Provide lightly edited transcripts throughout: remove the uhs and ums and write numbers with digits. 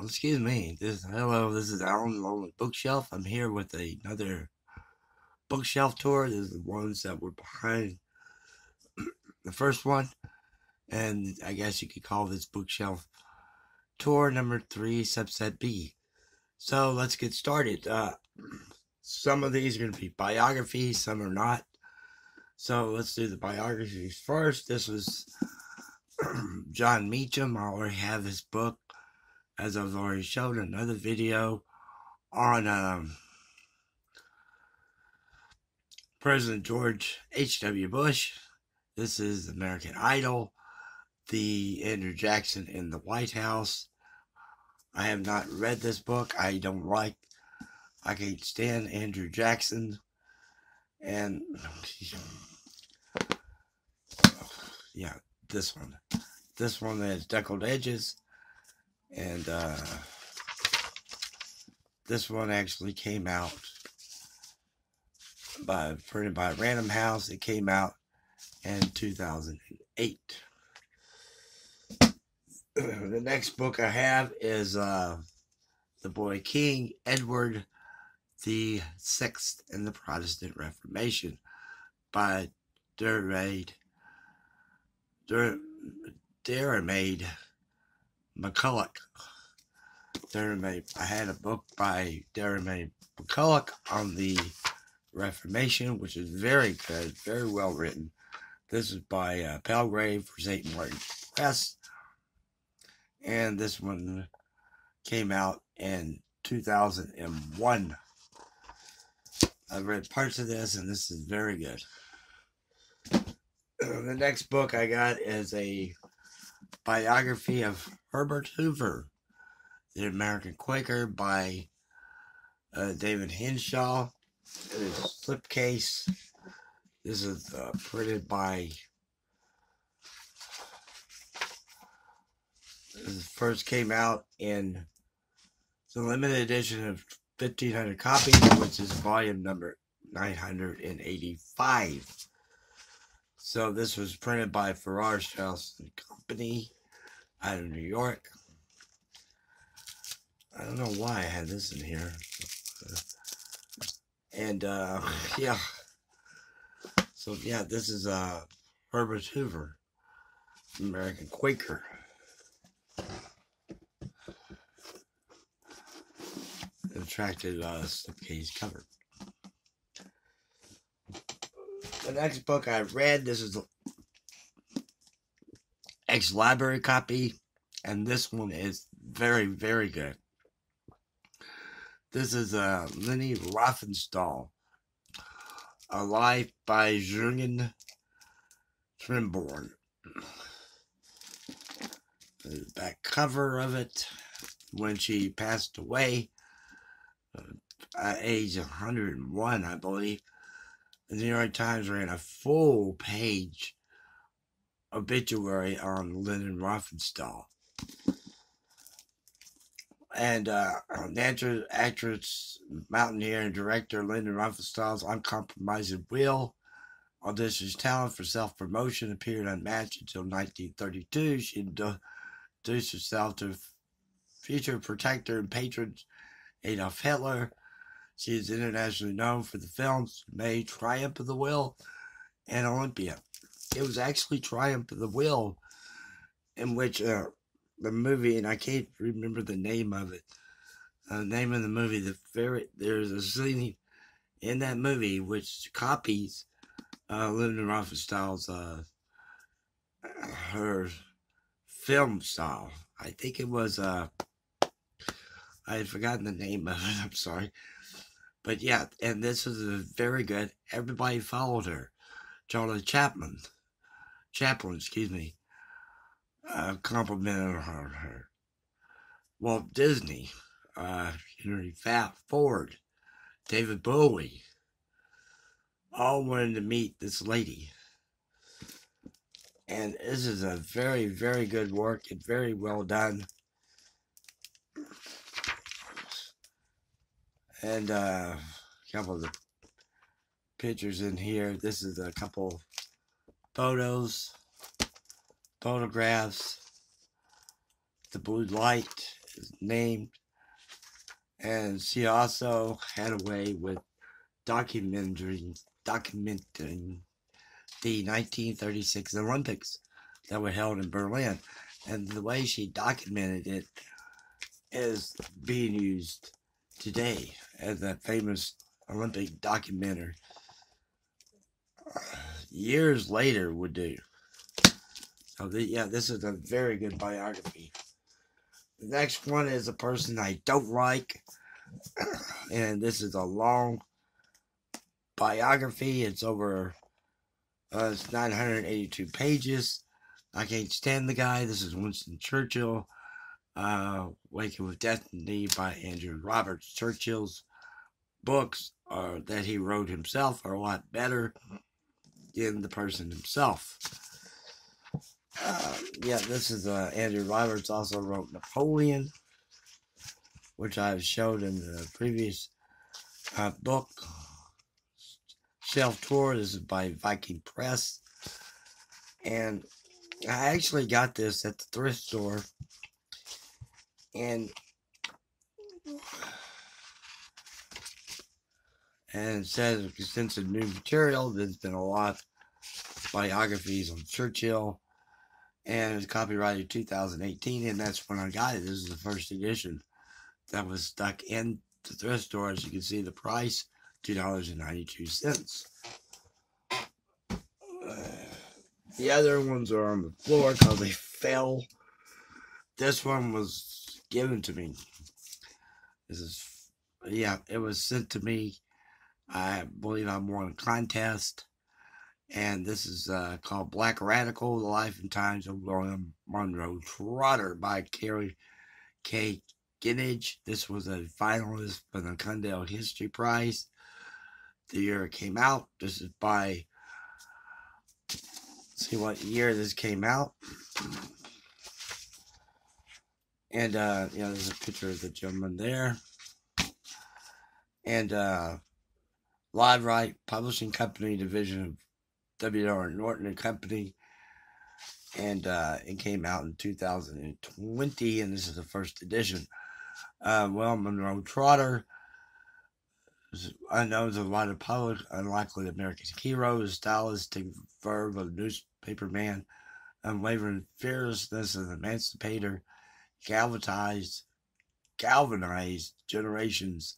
Excuse me. Hello, this is Alan along with Bookshelf. I'm here with another bookshelf tour. This is the ones that were behind the first one, and I guess you could call this bookshelf tour number 3, subset B. So let's get started. Some of these are going to be biographies, some are not. So let's do the biographies first. This was John Meacham. I already have his book, as I've already shown in another video on President George H.W. Bush. This is American Idol, the Andrew Jackson in the White House. I have not read this book. I can't stand Andrew Jackson. And yeah, this one. This one has deckled edges. And this one actually came out printed by Random House. It came out in 2008. The next book I have is The Boy King, Edward the Sixth in the Protestant Reformation by Dermaid McCulloch. I had a book by Dermaid McCulloch on the Reformation, which is very good, very well written. This is by Palgrave for St. Martin Press, and this one came out in 2001. I've read parts of this, and this is very good. The next book I got is a biography of Herbert Hoover, the American Quaker, by David Hinshaw. It is slipcase. This is printed by. This first came out in the limited edition of 1,500 copies, which is volume number 985. So this was printed by Farrar, Straus and Company out of New York. I don't know why I had this in here. And yeah. So yeah, this is Herbert Hoover, American Quaker. Attractive slipcase cover. The next book I read, this is ex-library copy, and this one is very, very good. This is Leni Riefenstahl, A Life by Jürgen Trimborn. The back cover of it, when she passed away at age 101, I believe, the New York Times ran a full page obituary on Leni Riefenstahl. And actress, mountaineer, and director Leni Riefenstahl's uncompromising will, audacious talent for self-promotion appeared unmatched until 1932. She introduced herself to future protector and patron Adolf Hitler. She is internationally known for the films May, Triumph of the Will, and Olympia. It was actually Triumph of the Will, in which the movie, and I can't remember the name of it. The name of the movie, there's a scene in that movie which copies Leni Riefenstahl's her film style. I think it was I had forgotten the name of it. I'm sorry. But yeah, and this was very good. Everybody followed her. Charlie Chaplin, complimented her. Walt Disney, Henry Ford, David Bowie, all wanted to meet this lady. And this is a very, very good work and very well done. And a couple of the pictures in here. This is a couple photographs. The blue light is named. And she also had a way with documenting the 1936 Olympics that were held in Berlin. And the way she documented it is being used today as that famous Olympic documenter years later would do. So this is a very good biography. The next one is a person I don't like, and this is a long biography. It's over it's 982 pages. I can't stand the guy. This is Winston Churchill, Waking with Destiny by Andrew Roberts. Churchill's books that he wrote himself are a lot better than the person himself. This is Andrew Roberts also wrote Napoleon, which I've showed in the previous book. Shelf Tour. This is by Viking Press. And I actually got this at the thrift store. And it says extensive new material. There's been a lot of biographies on Churchill. And it's copyrighted 2018. And that's when I got it. This is the first edition that was stuck in the thrift store. As you can see, the price, $2.92. The other ones are on the floor because they fell. This one was given to me. It was sent to me. I believe I won a contest. And this is called Black Radical, The Life and Times of William Monroe Trotter by Carrie K. Ginage. This was a finalist for the Cundell History Prize the year it came out. This is by, see what year this came out. And, there's a picture of the gentleman there. And, Live Right Publishing Company, division of W.R. Norton and Company. And, it came out in 2020, and this is the first edition. Monroe Trotter, unknown as a lot of public, unlikely American hero, stylistic verb of newspaperman, unwavering fearlessness of emancipator, galvanized generations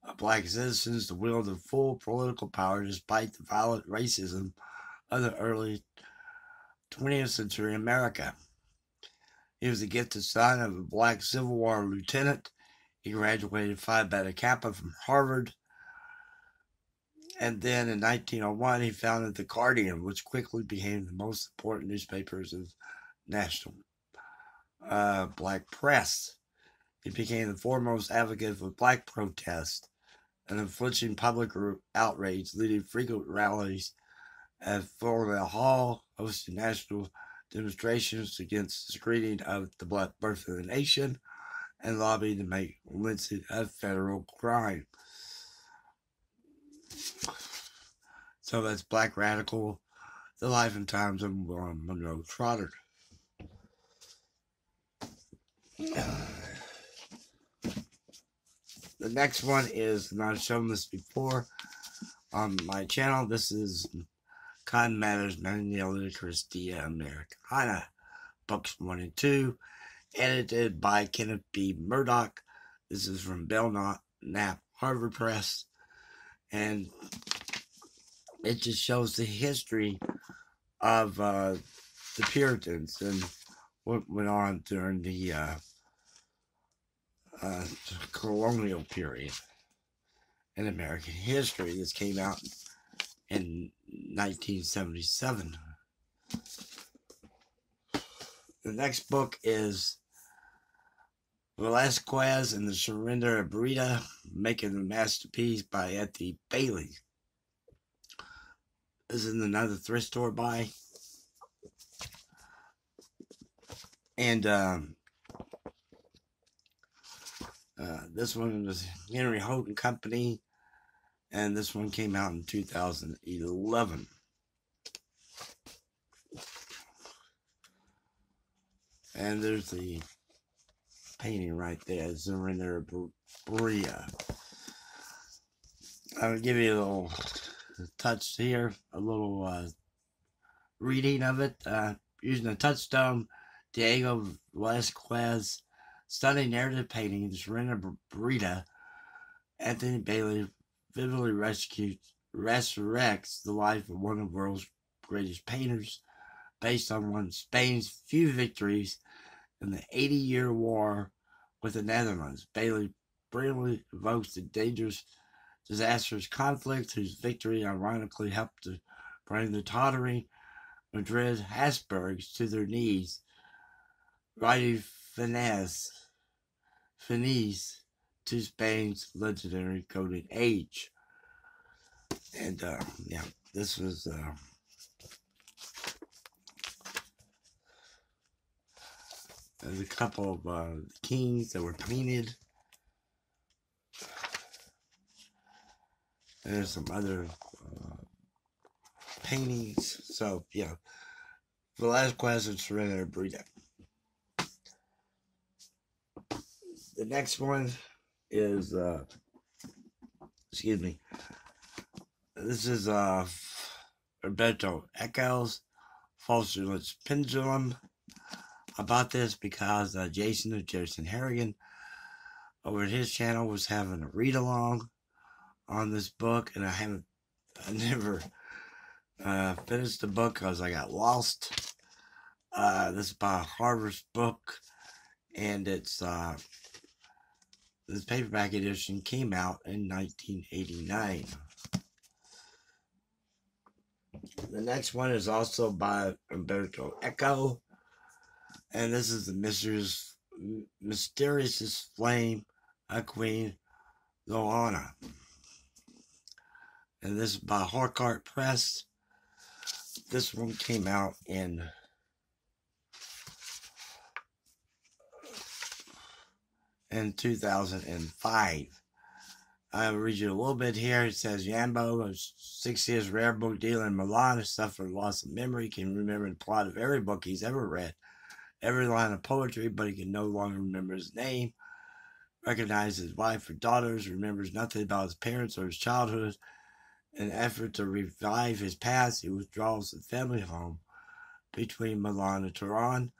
of black citizens to wield the full political power despite the violent racism of the early 20th century America. He was the gifted son of a black Civil War lieutenant. He graduated Phi Beta Kappa from Harvard. And then in 1901, he founded The Guardian, which quickly became the most important newspapers of national black press. He became the foremost advocate for black protest and inflicting public outrage, leading frequent rallies at Philadelphia Hall, hosting national demonstrations against the screening of the Black Birth of the Nation, and lobbying to make lynching a federal crime. So that's Black Radical, The Life and Times of Monroe Trotter. The next one is, and I've shown this before on my channel, this is Cotton Mather's Magnolia Christia Americana, books 1 and 2, edited by Kenneth B. Murdoch. This is from Belknap Harvard Press, and it just shows the history of the Puritans and what went on during the colonial period in American history. This came out in 1977. The next book is Velasquez and the Surrender of Breda, Making a Masterpiece by Etty Bailey. This is another thrift store buy. And this one was Henry Houghton Company, and this one came out in 2011. And there's the painting right there, Zarina. I'll give you a little touch here, a little reading of it. Using a touchstone, Diego Velázquez, stunning narrative painting, Zarina, Anthony Bailey vividly resurrects the life of one of the world's greatest painters, based on one of Spain's few victories in the 80-year war with the Netherlands. Bailey brilliantly evokes the dangerous, disastrous conflict whose victory ironically helped to bring the tottering Madrid Habsburgs to their knees, writing finesse to Spain's legendary Golden Age. And yeah, this was there's a couple of kings that were painted. There's some other paintings. So yeah, Velázquez and Zarina. The next one is excuse me. This is Roberto Eckel's Falsehoods Pendulum. I bought this because Jason Harrigan over at his channel was having a read along on this book, and I never finished the book because I got lost. This is by Harvard's book, and it's this paperback edition came out in 1989. The next one is also by Roberto Eckel, and this is the mysterious flame of Queen Loana. And this is by Harcourt Press. This one came out in in 2005. I'll read you a little bit here. It says, Yambo, a 6 years rare book dealer in Milan, has suffered loss of memory, can remember the plot of every book he's ever read, every line of poetry, but he can no longer remember his name, recognize his wife or daughters, remembers nothing about his parents or his childhood. In an effort to revive his past, he withdraws the family home between Milan and Turin.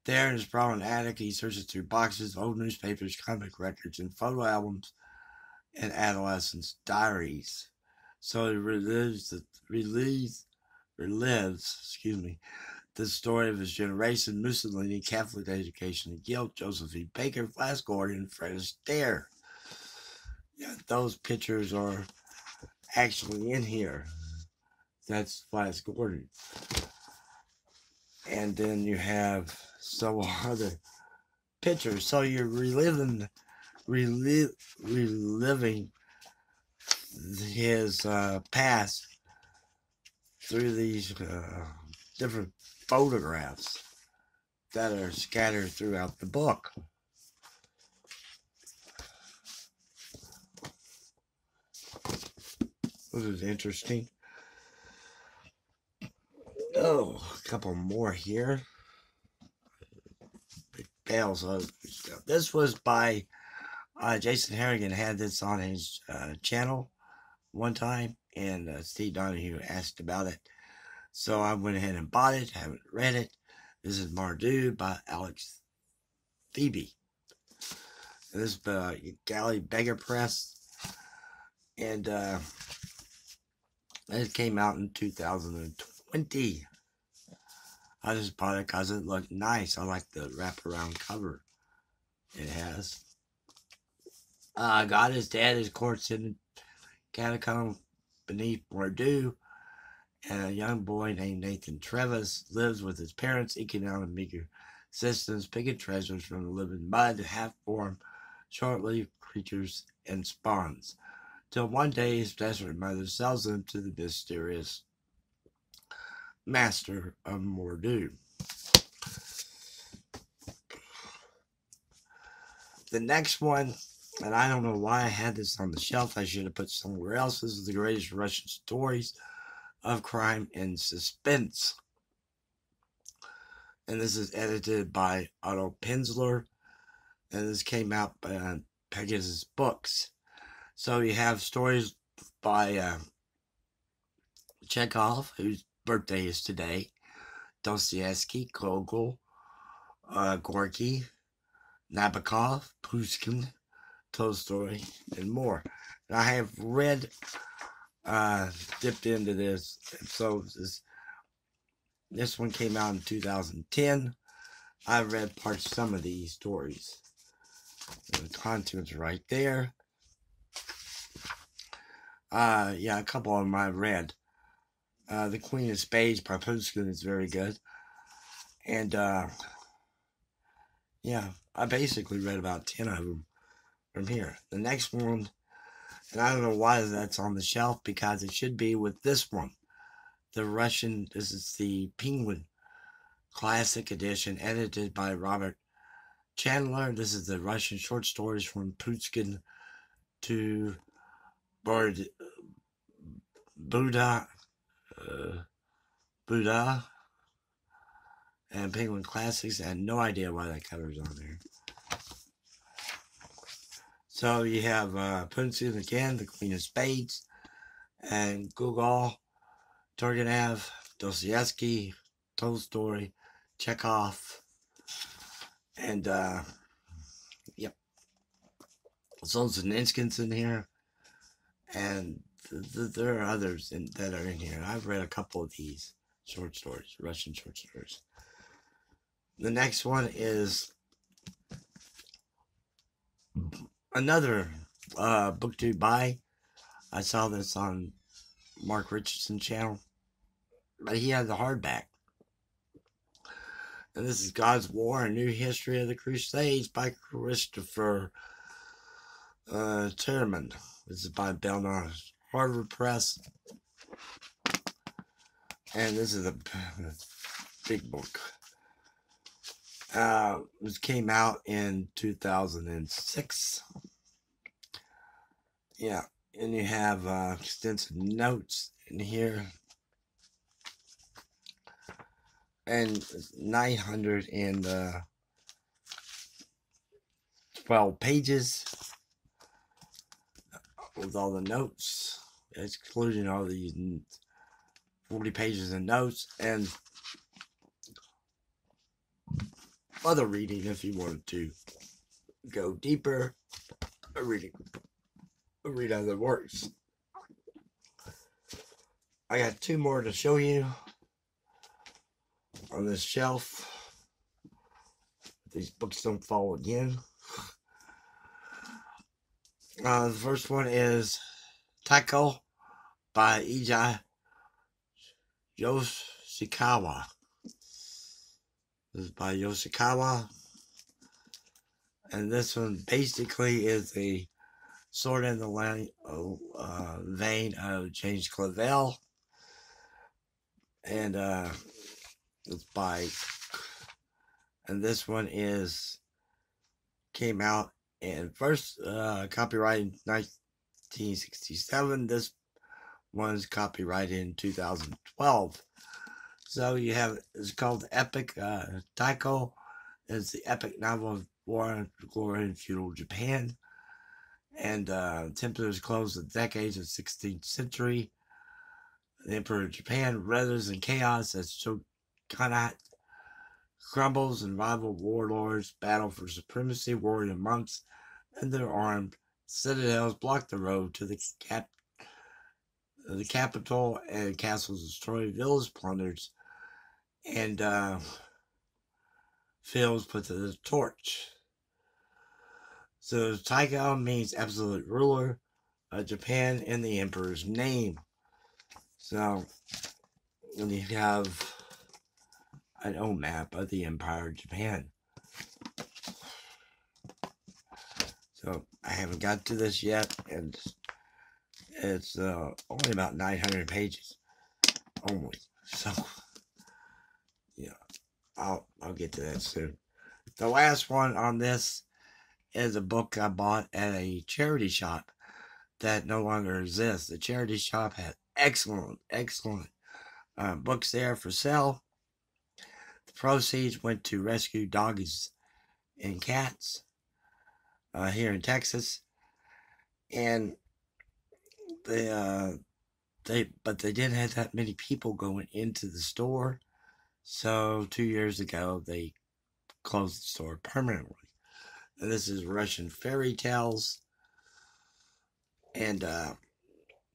There in his sprawling attic, he searches through boxes of old newspapers, comic records, and photo albums, and adolescents' diaries. So he relives the story of his generation: Mussolini, Catholic education and guilt, Josephine Baker, Flash Gordon, and Fred Astaire. Yeah, those pictures are actually in here. That's Flash Gordon. And then you have some other pictures. So you're reliving his past through these different photographs that are scattered throughout the book. This is interesting. Oh, a couple more here. Big bales of stuff. This was by Jason Harrigan. Had this on his channel one time, and Steve Donahue asked about it. So I went ahead and bought it. Haven't read it. This is Monroe by Alex Phoebe. And this is by Galley Beggar Press. And it came out in 2020. I just bought it because it looked nice. I like the wraparound cover it has. God is dead. His corpse in the catacomb beneath Monroe. And a young boy named Nathan Trevis lives with his parents, eking out a meager existence, picking treasures from the living mud, half-formed, short-lived creatures and spawns. Till one day his desperate mother sells them to the mysterious master of Monroe. The next one, and I don't know why I had this on the shelf. I should have put somewhere else. This is The Greatest Russian Stories of Crime and Suspense. and this is edited by Otto Penzler, and this came out by Pegasus Books. So you have stories by Chekhov, whose birthday is today, Dostoevsky, Gogol, Gorky, Nabokov, Pushkin, Tolstoy, and more. And I have read, dipped into this, so this one came out in 2010. I read some of these stories. And the content's right there. Yeah, a couple of them I read. The Queen of Spades by Pushkin is very good. And, yeah, I basically read about 10 of them from here. The next one, and I don't know why that's on the shelf, because it should be with this one. This is the Penguin Classic Edition, edited by Robert Chandler. This is the Russian short stories from Pushkin to Buddha, and Penguin Classics. I had no idea why that cover's on there. So you have Pushkin again, the Queen of Spades, and Gogol, Turgenev, Dostoevsky, Tolstoy, Chekhov, and yep, Solzhenitsyn's in here, and there are others that are in here. I've read a couple of these short stories, Russian short stories. The next one is another book to buy. I saw this on Mark Richardson's channel, but he had the hardback. And this is God's War, A New History of the Crusades by Christopher Terman. This is by Belknap Harvard Press. And this is a big book. This came out in 2006. Yeah, and you have extensive notes in here. And 912 pages with all the notes, excluding all these 40 pages of notes and other reading if you wanted to go deeper or read other works. I got two more to show you on this shelf. These books don't fall again. The first one is Eckel by Eiji Yoshikawa. This is by Yoshikawa. And this one basically is a sort in the vein of James Clavell. And it's by, and this one came out in first copyrighted in 1967. This one's copyrighted in 2012. So you have, it's called the Epic Taiko. It's the epic novel of war and glory in feudal Japan. And Templars closed the decades of the 16th century. The Emperor of Japan revelers in chaos as Shogunate crumbles and rival warlords battle for supremacy. Warrior monks and their armed citadels block the road to the capital, and castles destroyed, villages plundered, and fields put to the torch. So Taiko means absolute ruler of Japan in the emperor's name. So and you have an old map of the Empire of Japan. So I haven't got to this yet, and it's only about 900 pages only. So yeah, I'll get to that soon. The last one on this is a book I bought at a charity shop that no longer exists. The charity shop had excellent books there for sale. The proceeds went to rescue doggies and cats here in Texas, and but they didn't have that many people going into the store, so 2 years ago they closed the store permanently. And this is Russian fairy tales, and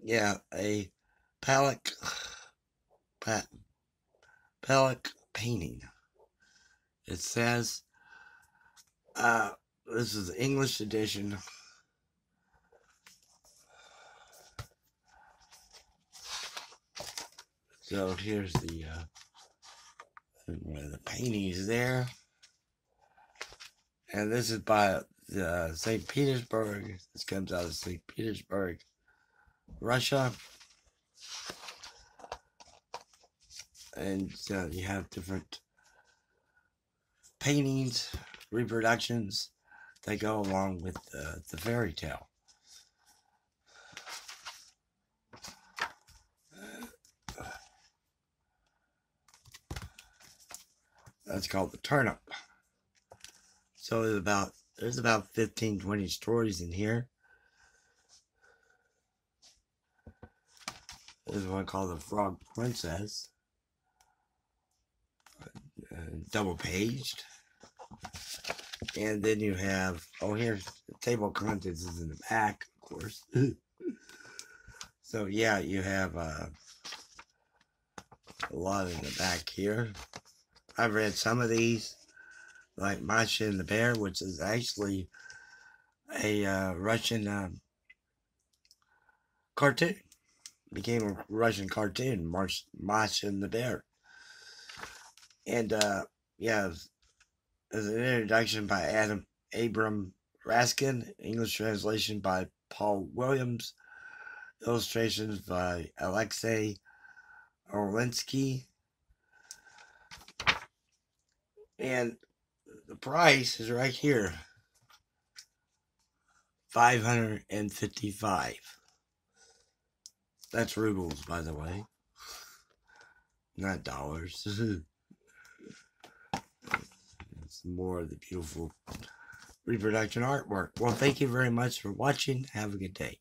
yeah, a Palak painting. It says, this is the English edition. So here's the paintings there. And this is by St. Petersburg. This comes out of St. Petersburg, Russia. And you have different paintings, reproductions that go along with the fairy tale. That's called the turnip. So there's about 15, 20 stories in here. There's one called the Frog Princess. Double paged. And then you have, here's the table of contents is in the back, of course. So yeah, you have a lot in the back here. I've read some of these, like Masha and the Bear, which is actually a Russian cartoon. Became a Russian cartoon, Masha and the Bear. And yeah, there's an introduction by Abram Raskin, English translation by Paul Williams, illustrations by Alexei Orlinsky. And the price is right here, $555. That's rubles, by the way, not dollars. It's more of the beautiful reproduction artwork. Well, thank you very much for watching. Have a good day.